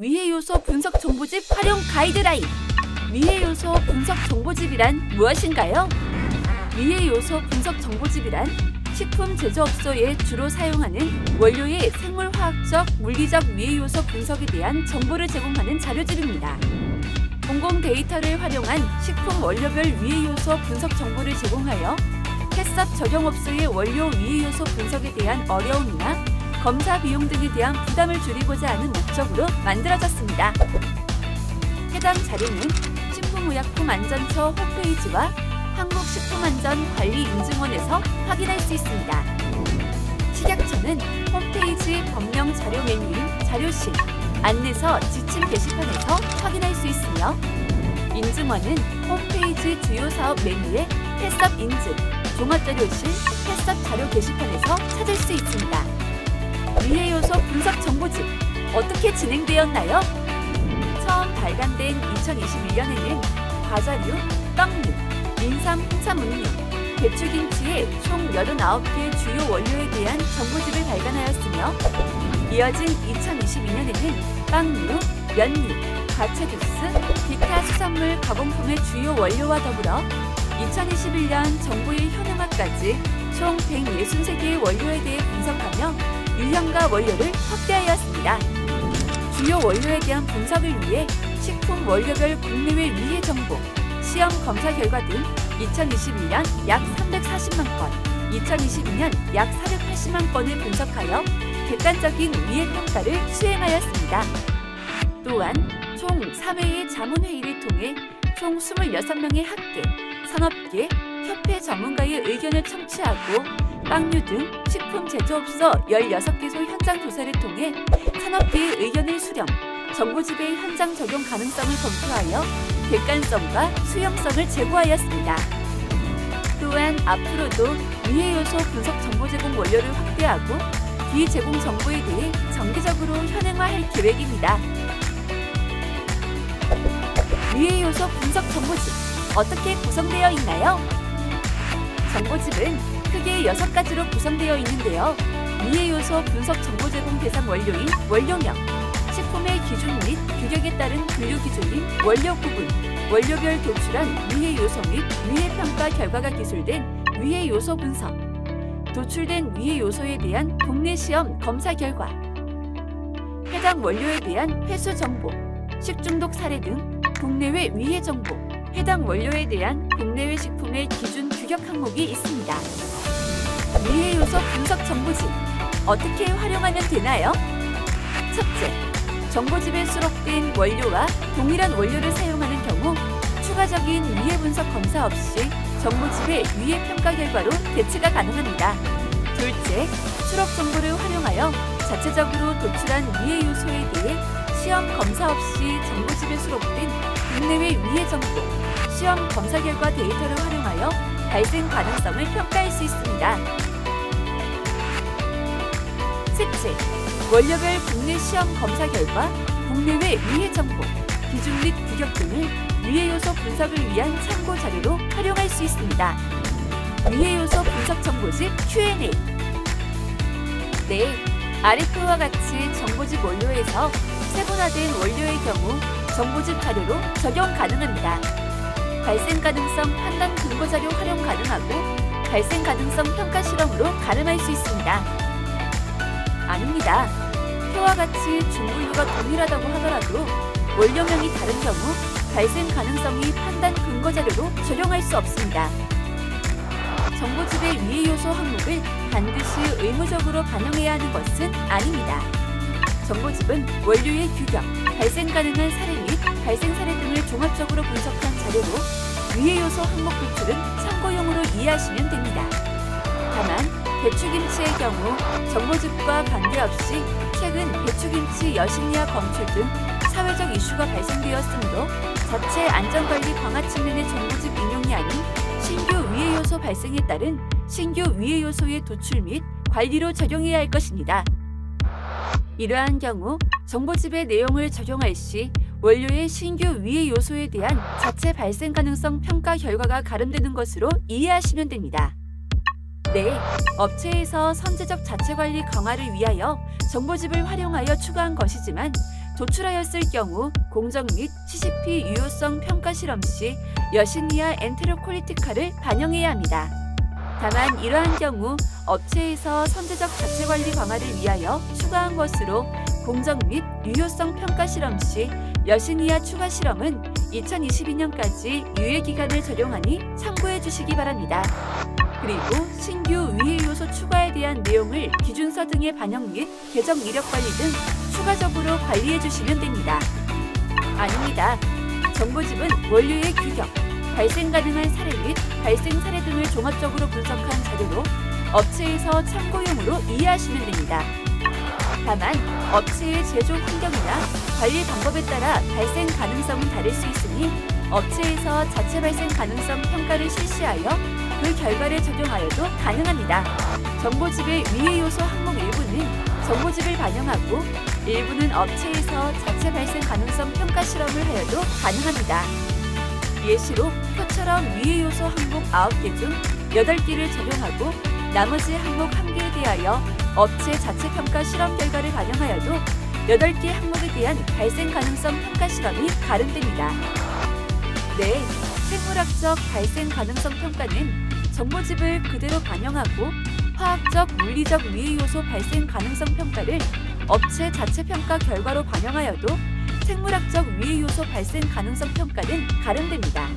위해 요소 분석 정보집 활용 가이드라인. 위해 요소 분석 정보집이란 무엇인가요? 위해 요소 분석 정보집이란 식품 제조업소에 주로 사용하는 원료의 생물화학적, 물리적 위해 요소 분석에 대한 정보를 제공하는 자료집입니다. 공공 데이터를 활용한 식품 원료별 위해 요소 분석 정보를 제공하여 햇섭 적용업소의 원료 위해 요소 분석에 대한 어려움이나 검사 비용 등에 대한 부담을 줄이고자 하는 목적으로 만들어졌습니다. 해당 자료는 식품의약품안전처 홈페이지와 한국식품안전관리인증원에서 확인할 수 있습니다. 식약처는 홈페이지 법령 자료 메뉴인 자료실, 안내서 지침 게시판에서 확인할 수 있으며 인증원은 홈페이지 주요 사업 메뉴에 햇섭 인증, 종합자료실, 햇섭 자료 게시판에서 찾을 수 있습니다. 위해 요소 분석 정보집 어떻게 진행되었나요? 처음 발간된 2021년에는 과자류, 떡류, 인삼, 홍삼, 음료, 배추김치의 총 89개 주요 원료에 대한 정보집을 발간하였으며 이어진 2022년에는 빵류, 면류, 과채주스, 기타 수산물 가공품의 주요 원료와 더불어 2021년 정보의 현황화까지 총 163개의 원료에 대해 분석하며 유형과 원료를 확대하였습니다. 주요 원료에 대한 분석을 위해 식품 원료별 국내외 위해 정보, 시험 검사 결과 등 2021년 약 340만 건, 2022년 약 480만 건을 분석하여 객관적인 위해 평가를 수행하였습니다. 또한 총 3회의 자문회의를 통해 총 26명의 학계, 산업계, 협회 전문가의 의견을 청취하고 빵류 등 식품 제조업소 16개소 현장 조사를 통해 산업계의 의견을 수렴, 정보집의 현장 적용 가능성을 검토하여 객관성과 수용성을 제고하였습니다. 또한 앞으로도 위해 요소 분석 정보 제공 원료를 확대하고 비제공 정보에 대해 정기적으로 현행화할 계획입니다. 위해 요소 분석 정보집 어떻게 구성되어 있나요? 정보집은 크게 6가지로 구성되어 있는데요. 위해 요소 분석 정보 제공 대상 원료인 원료명, 식품의 기준 및 규격에 따른 분류 기준인 원료 구분, 원료별 도출한 위해 요소 및 위해 평가 결과가 기술된 위해 요소 분석, 도출된 위해 요소에 대한 국내 시험 검사 결과, 해당 원료에 대한 회수 정보, 식중독 사례 등 국내외 위해 정보, 해당 원료에 대한 국내외 식품의 기준 규격 항목이 있습니다. 위해 요소 분석 정보집 어떻게 활용하면 되나요? 첫째, 정보집에 수록된 원료와 동일한 원료를 사용하는 경우 추가적인 위해 분석 검사 없이 정보집의 위해 평가 결과로 대체가 가능합니다. 둘째, 수록 정보를 활용하여 자체적으로 도출한 위해 요소에 대해 시험 검사 없이 정보집에 수록된 국내외 위해 정보, 시험 검사 결과 데이터를 활용하여 발생 가능성을 평가할 수 있습니다. 셋째, 원료별 국내 시험 검사 결과, 국내외 위해 정보, 기준 및 규격 등을 위해 요소 분석을 위한 참고 자료로 활용할 수 있습니다. 위해 요소 분석 정보집 Q&A. 네, 아래표와 같이 정보집 원료에서 세분화된 원료의 경우 정보집 자료로 적용 가능합니다. 발생 가능성 판단 근거 자료 활용 가능하고 발생 가능성 평가 실험으로 가름할 수 있습니다. 아닙니다. 표와 같이 중분류가 동일하다고 하더라도 원료명이 다른 경우 발생 가능성이 판단 근거 자료로 적용할 수 없습니다. 정보집의 위해 요소 항목을 반드시 의무적으로 반영해야 하는 것은 아닙니다. 정보집은 원료의 규격, 발생 가능한 사례 및 발생 사례 등을 종합적으로 분석한 자료로 위해 요소 항목 도출은 참고용으로 이해하시면 됩니다. 다만 배추김치의 경우 정보집과 관계없이 최근 배추김치 여신리아 검출 등 사회적 이슈가 발생되었으므로 자체 안전관리 강화 측면의 정보집 인용이 아닌 신규 위해 요소 발생에 따른 신규 위해 요소의 도출 및 관리로 적용해야 할 것입니다. 이러한 경우 정보집의 내용을 적용할 시 원료의 신규 위해 요소에 대한 자체 발생 가능성 평가 결과가 가름되는 것으로 이해하시면 됩니다. 네, 업체에서 선제적 자체 관리 강화를 위하여 정보집을 활용하여 추가한 것이지만 도출하였을 경우 공정 및 CCP 유효성 평가 실험 시 여신니아 엔테로콜리티카를 반영해야 합니다. 다만 이러한 경우 업체에서 선제적 자체 관리 강화를 위하여 추가한 것으로 공정 및 유효성 평가 실험 시 여신니아 추가 실험은 2022년까지 유예 기간을 적용하니 참고해 주시기 바랍니다. 그리고 신규 위해 요소 추가에 대한 내용을 기준서 등의 반영 및 계정 이력 관리 등 추가적으로 관리해 주시면 됩니다. 아닙니다. 정보집은 원료의 규격, 발생 가능한 사례 및 발생 사례 등을 종합적으로 분석한 자료로 업체에서 참고용으로 이해하시면 됩니다. 다만 업체의 제조 환경이나 관리 방법에 따라 발생 가능성은 다를 수 있으니 업체에서 자체 발생 가능성 평가를 실시하여 그 결과를 적용하여도 가능합니다. 정보집의 위해 요소 항목 일부는 정보집을 반영하고 일부는 업체에서 자체 발생 가능성 평가 실험을 하여도 가능합니다. 예시로 표처럼 위해 요소 항목 9개 중 8개를 적용하고 나머지 항목 1개에 대하여 업체 자체 평가 실험 결과를 반영하여도 8개 항목에 대한 발생 가능성 평가 실험이 가름됩니다. 네, 생물학적 발생 가능성 평가는 정보집을 그대로 반영하고 화학적, 물리적 위해 요소 발생 가능성 평가를 업체 자체 평가 결과로 반영하여도 생물학적 위해 요소 발생 가능성 평가는 가름됩니다.